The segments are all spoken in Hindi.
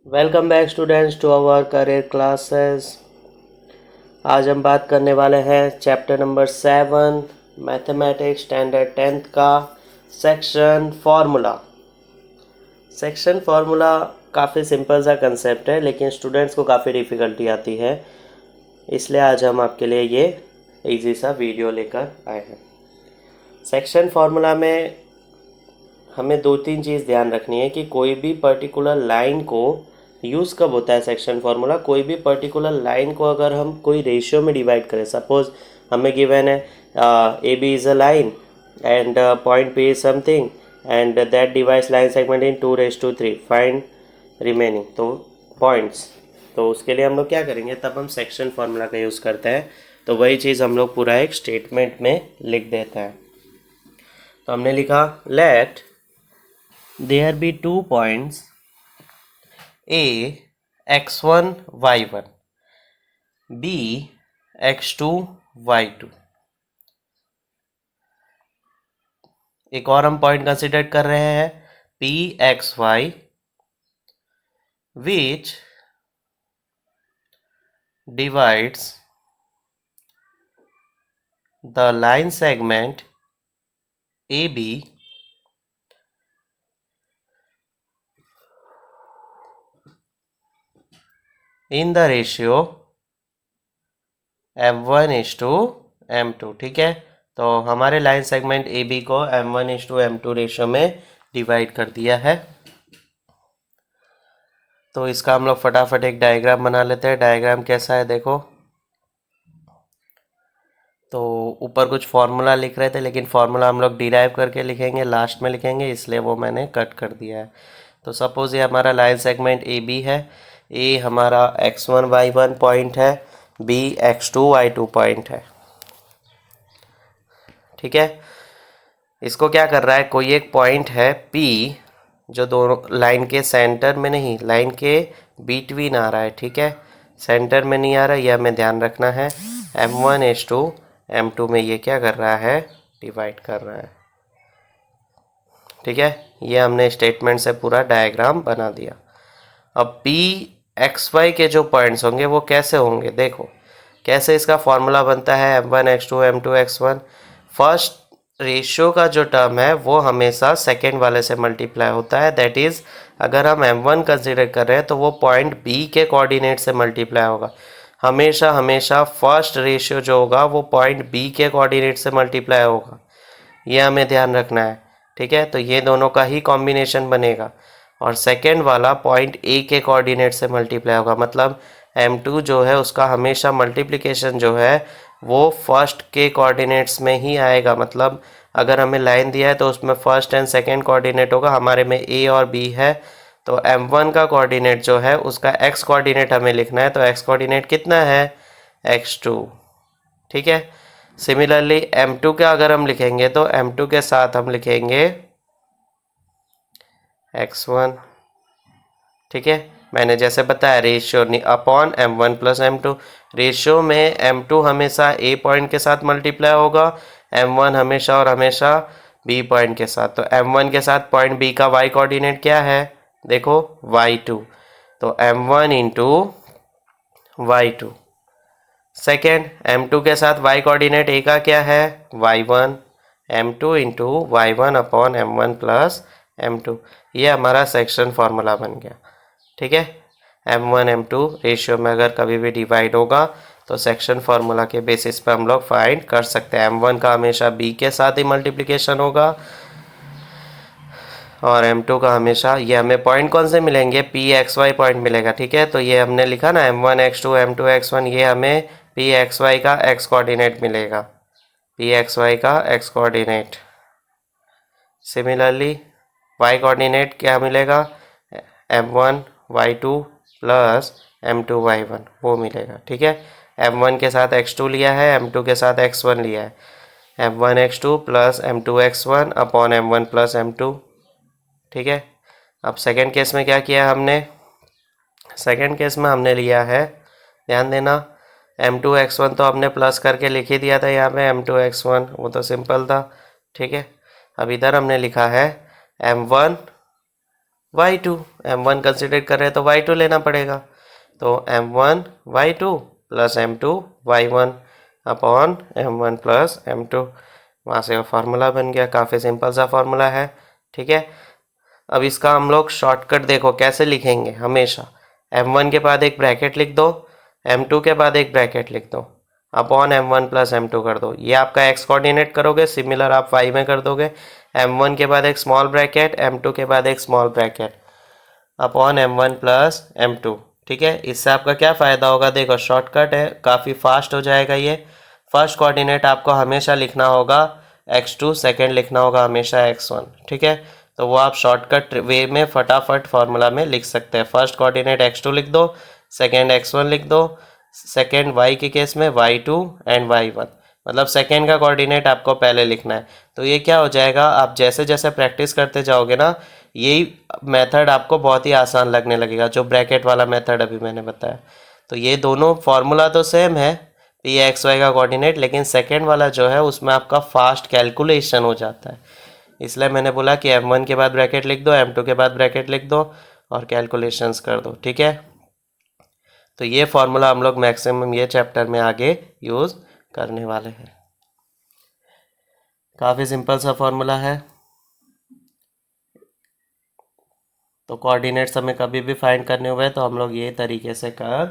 Welcome back students to our career classes. आज हम बात करने वाले हैं chapter number 7 mathematics standard 10th का सेक्शन फार्मूला। सेक्शन फार्मूला काफ़ी सिंपल सा कंसेप्ट है, लेकिन स्टूडेंट्स को काफ़ी डिफ़िकल्टी आती है, इसलिए आज हम आपके लिए ये इजी सा वीडियो लेकर आए हैं। सेक्शन फार्मूला में हमें दो तीन चीज़ ध्यान रखनी है कि कोई भी पर्टिकुलर लाइन को यूज़ कब होता है। सेक्शन फार्मूला कोई भी पर्टिकुलर लाइन को अगर हम कोई रेशियो में डिवाइड करें, सपोज हमें गिवन है A B is a line and point P is something and that divides line segment in 2�3, find remaining two points. तो उसके लिए हम लोग क्या करेंगे, तब हम सेक्शन फार्मूला का यूज़ करते हैं। तो वही चीज़ हम लोग पूरा एक स्टेटमेंट में लिख देते हैं। तो हमने लिखा late there be 2 points a x1 y1 b x2 y2। एक और हम पॉइंट कंसिडर कर रहे हैं p x y which divides the line segment AB in the ratio m1:m2। ठीक है, तो हमारे लाइन सेगमेंट ए बी को m1:m2 रेशियो में डिवाइड कर दिया है। तो इसका हम लोग फटाफट एक डायग्राम बना लेते हैं। डायग्राम कैसा है देखो। तो ऊपर कुछ फार्मूला लिख रहे थे, लेकिन फार्मूला हम लोग डिराइव करके लिखेंगे, लास्ट में लिखेंगे, इसलिए वो मैंने कट कर दिया है। तो सपोज ये हमारा लाइन सेगमेंट ए बी है। ए हमारा x1 y1 पॉइंट है, बी x2 y2 पॉइंट है। ठीक है, इसको क्या कर रहा है, कोई एक पॉइंट है P जो दोनों लाइन के सेंटर में नहीं, लाइन के बीटवीन आ रहा है। ठीक है, सेंटर में नहीं आ रहा, यह हमें ध्यान रखना है। m1:m2 में ये क्या कर रहा है, डिवाइड कर रहा है। ठीक है, ये हमने स्टेटमेंट से पूरा डायग्राम बना दिया। अब P x y के जो पॉइंट्स होंगे वो कैसे होंगे, देखो कैसे इसका फॉर्मूला बनता है m1 x2 m2 x1। First ratio का जो टर्म है वो हमेशा सेकेंड वाले से मल्टीप्लाई होता है। दैट इज़ अगर हम m1 कंसिडर कर रहे हैं तो वो पॉइंट B के कोऑर्डिनेट से मल्टीप्लाई होगा। हमेशा हमेशा फर्स्ट रेशियो जो होगा वो पॉइंट B के कोऑर्डिनेट से मल्टीप्लाई होगा, ये हमें ध्यान रखना है। ठीक है, तो ये दोनों का ही कॉम्बिनेशन बनेगा और सेकेंड वाला पॉइंट A के कोऑर्डिनेट से मल्टीप्लाई होगा। मतलब m2 जो है उसका हमेशा मल्टीप्लिकेशन जो है वो फर्स्ट के कोऑर्डिनेट्स में ही आएगा। मतलब अगर हमें लाइन दिया है तो उसमें फर्स्ट एंड सेकेंड कोऑर्डिनेट होगा। हमारे में A और B है, तो m1 का कोऑर्डिनेट जो है उसका x कोऑर्डिनेट हमें लिखना है। तो x कोऑर्डिनेट कितना है, x2। ठीक है, सिमिलरली m2 का अगर हम लिखेंगे तो m2 के साथ हम लिखेंगे x1। ठीक है, मैंने जैसे बताया ratio upon m1 plus m2। Ratio में m2 हमेशा a पॉइंट के साथ मल्टीप्लाई होगा, m1 हमेशा और हमेशा b पॉइंट के साथ। तो m1 के साथ पॉइंट b का y कोऑर्डिनेट क्या है, देखो y2। तो m1 into y2। Second m2 के साथ y कोऑर्डिनेट a का क्या है, y1। m2 into y1 upon m1 plus m2। ये हमारा सेक्शन फार्मूला बन गया। ठीक है, m1 m2 रेशियो में अगर कभी भी डिवाइड होगा तो सेक्शन फार्मूला के बेसिस पे हम लोग फाइंड कर सकते हैं। m1 का हमेशा b के साथ ही मल्टीप्लिकेशन होगा और m2 का हमेशा, ये हमें पॉइंट कौन से मिलेंगे, p x y पॉइंट मिलेगा। ठीक है, तो ये हमने लिखा ना m1 x2 m2 x1, ये हमें p x y का x कोऑर्डिनेट मिलेगा, p x y का x coordinate. Similarly y coordinate क्या मिलेगा, m1 y2 plus m2 y1 वो मिलेगा। ठीक है, m1 के साथ x2 लिया है, m2 के साथ x1 लिया है, m1 x2 plus m2 x1 upon m1 plus m2। ठीक है, अब सेकेंड केस में क्या किया हमने, सेकेंड केस में हमने लिया है, ध्यान देना, m2 x1 तो हमने प्लस करके लिख ही दिया था यहाँ पे m2 x1, वो तो सिंपल था। ठीक है, अब इधर हमने लिखा है m1 y2, m1 कंसिडर कर रहे हैं तो y2 लेना पड़ेगा। तो m1 y2 plus m2 y1 upon m1 plus m2, वहाँ से फार्मूला बन गया। काफ़ी सिंपल सा फार्मूला है, ठीक है। अब इसका हम लोग शॉर्टकट देखो कैसे लिखेंगे। हमेशा m1 के बाद एक ब्रैकेट लिख दो, m2 के बाद एक ब्रैकेट लिख दो, अपॉन m1 प्लस m2 कर दो। ये आपका x कोऑर्डिनेट करोगे, सिमिलर आप y में कर दोगे। m1 के बाद एक स्मॉल ब्रैकेट, m2 के बाद एक small bracket, upon m1 plus m2, ठीक है। इससे आपका क्या फ़ायदा होगा, देखो शॉर्टकट है, काफ़ी फास्ट हो जाएगा ये। फर्स्ट कोऑर्डिनेट आपको हमेशा लिखना होगा x2, सेकेंड लिखना होगा हमेशा x1, ठीक है। तो वो आप शॉर्टकट वे में फटाफट फार्मूला में लिख सकते हैं। फर्स्ट कोऑर्डिनेट x2 लिख दो, सेकेंड x1 लिख दो, सेकेंड y के केस में y2 एंड y1, मतलब सेकेंड का कोऑर्डिनेट आपको पहले लिखना है। तो ये क्या हो जाएगा, आप जैसे जैसे प्रैक्टिस करते जाओगे ना, यही मेथड आपको बहुत ही आसान लगने लगेगा, जो ब्रैकेट वाला मेथड अभी मैंने बताया। तो ये दोनों फार्मूला तो सेम है, पी एक्स वाई का कोऑर्डिनेट, लेकिन सेकेंड वाला जो है उसमें आपका फास्ट कैलकुलेशन हो जाता है। इसलिए मैंने बोला कि m1 के बाद ब्रैकेट लिख दो, m2 के बाद ब्रैकेट लिख दो और कैलकुलेशंस कर दो, ठीक है। तो ये फार्मूला हम लोग मैक्सिमम ये चैप्टर में आगे यूज़ करने वाले हैं। काफ़ी सिंपल सा फार्मूला है। तो कोऑर्डिनेट्स हमें कभी भी फाइंड करने हुए तो हम लोग ये तरीके से कर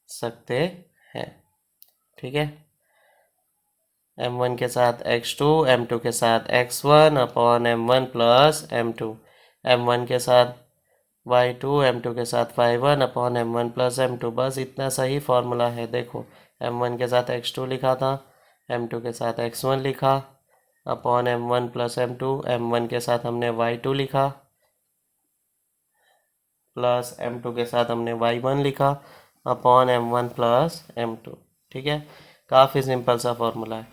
सकते हैं, ठीक है। m1 के साथ x2, m2 के साथ x1 upon m1 plus m2, m1 के साथ y2, m2 के साथ y1 upon m1 plus m2, बस इतना सही फार्मूला है। देखो m1 के साथ x2 लिखा था, m2 के साथ x1 लिखा upon m1 plus m2, m1 के साथ हमने y2 लिखा प्लस m2 के साथ हमने y1 लिखा अपॉन m1 प्लस m2, ठीक है। काफ़ी सिंपल सा फार्मूला है,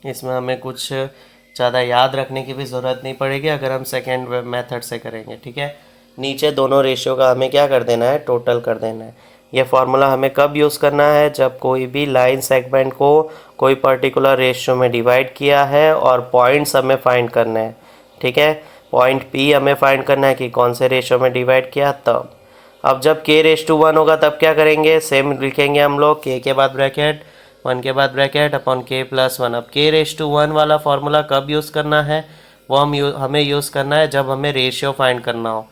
इसमें हमें कुछ ज़्यादा याद रखने की भी ज़रूरत नहीं पड़ेगी अगर हम सेकेंड मेथड से करेंगे, ठीक है। नीचे दोनों रेशियो का हमें क्या कर देना है, टोटल कर देना है। ये फार्मूला हमें कब यूज़ करना है, जब कोई भी लाइन सेगमेंट को कोई पर्टिकुलर रेशियो में डिवाइड किया है और पॉइंट्स हमें फाइंड करने हैं, ठीक है। पॉइंट P हमें फाइंड करना है कि कौन से रेशियो में डिवाइड किया तब। अब जब k⁻1 होगा तब क्या करेंगे, सेम लिखेंगे हम लोग, k के बाद ब्रैकेट, 1 के बाद ब्रैकेट अपॉन k+1। अब k⁻1 वाला फार्मूला कब यूज़ करना है, वो हमें यूज़ करना है जब हमें रेशियो फाइंड करना हो।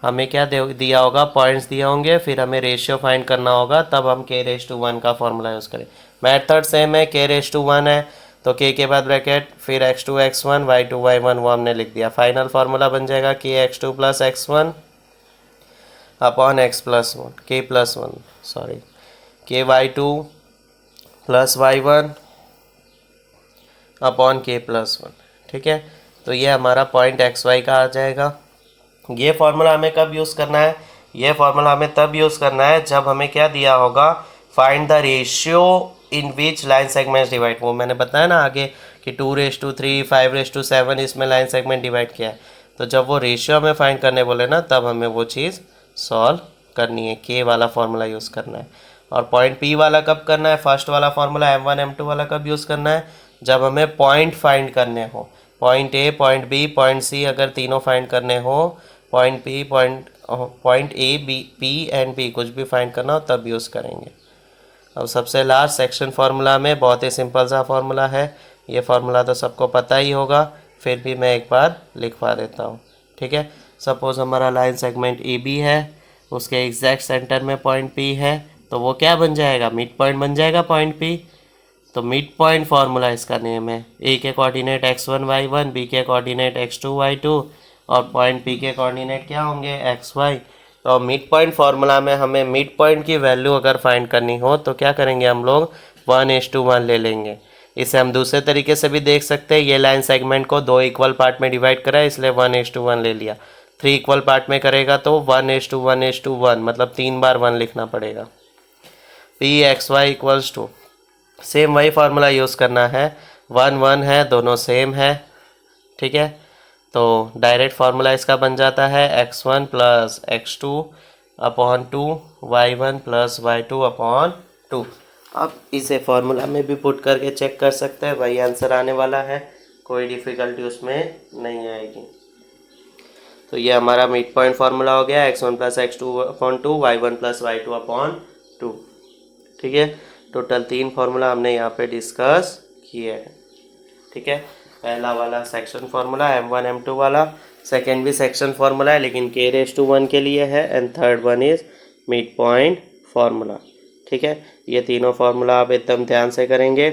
हमें क्या दिया होगा, पॉइंट्स दिए होंगे, फिर हमें रेशियो फाइंड करना होगा, तब हम k⁻1 का फार्मूला यूज़ करें। मेथड सेम है, k⁻1 है तो k के बाद ब्रैकेट, फिर x2 x1 y2 y1, वो हमने लिख दिया। फाइनल फार्मूला बन जाएगा kx2 plus x1 upon k+1 sorry ky2 plus y1 upon k+1, ठीक है। तो ये हमारा पॉइंट xy का आ जाएगा। ये फार्मूला हमें कब यूज़ करना है, ये फार्मूला हमें तब यूज़ करना है जब हमें क्या दिया होगा, find the ratio in which line segments divide. वो मैंने बताया ना आगे कि 2:3, 5:7 इसमें लाइन सेगमेंट डिवाइड किया है। तो जब वो रेशियो हमें फाइंड करने बोले ना, तब हमें वो चीज़ सॉल्व करनी है, के वाला फार्मूला यूज़ करना है। और पॉइंट P वाला कब करना है, फर्स्ट वाला फार्मूला m1 m2 वाला कब यूज़ करना है, जब हमें पॉइंट फाइंड करने हो। Point A, point B, point C अगर तीनों फाइंड करने हो, point A, B, P and B कुछ भी फाइंड करना हो तब यूज़ करेंगे। अब सबसे लास्ट सेक्शन फार्मूला में बहुत ही सिंपल सा फार्मूला है। ये फार्मूला तो सबको पता ही होगा, फिर भी मैं एक बार लिखवा देता हूँ, ठीक है। सपोज़ हमारा लाइन सेगमेंट AB है, उसके एग्जैक्ट सेंटर में पॉइंट P है, तो वो क्या बन जाएगा, मिड पॉइंट बन जाएगा पॉइंट P। तो मिड पॉइंट फार्मूला इसका नेम है। A के कोऑर्डिनेट x1 y1, B के कोऑर्डिनेट x2 y2 और पॉइंट P के कोऑर्डिनेट क्या होंगे, xy। तो मिड पॉइंट फार्मूला में हमें मिड पॉइंट की वैल्यू अगर फाइंड करनी हो तो क्या करेंगे, हम लोग 1:1 ले लेंगे। इसे हम दूसरे तरीके से भी देख सकते हैं, ये लाइन सेगमेंट को 2 इक्वल पार्ट में डिवाइड करा है, इसलिए 1:1 ले लिया। 3 इक्वल पार्ट में करेगा तो 1:1 मतलब 3 बार 1 लिखना पड़ेगा। Pxy इक्वल्स टू, सेम वही फार्मूला यूज़ करना है, 1 है, दोनों सेम है, ठीक है। तो डायरेक्ट फार्मूला इसका बन जाता है x1 plus x2 upon 2, y1 plus y2 upon 2। अब इसे फार्मूला में भी पुट करके चेक कर सकते हैं, वही आंसर आने वाला है, कोई डिफ़िकल्टी उसमें नहीं आएगी। तो ये हमारा मिड पॉइंट फार्मूला हो गया, x1 plus x2/2 y1 plus y2/2। ठीक है, टोटल 3 फार्मूला हमने यहाँ पे डिस्कस किए हैं। ठीक है, पहला वाला सेक्शन फार्मूला m1 m2 वाला, सेकेंड भी सेक्शन फार्मूला है लेकिन k⁻1 के लिए है, and third one is mid point formula. ठीक है, ये तीनों फार्मूला आप एकदम ध्यान से करेंगे,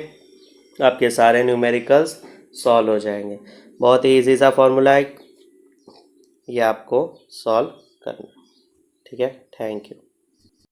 आपके सारे न्यूमेरिकल्स सॉल्व हो जाएंगे। बहुत ही ईजी सा फार्मूला है, ये आपको सॉल्व करना। ठीक है, थैंक यू।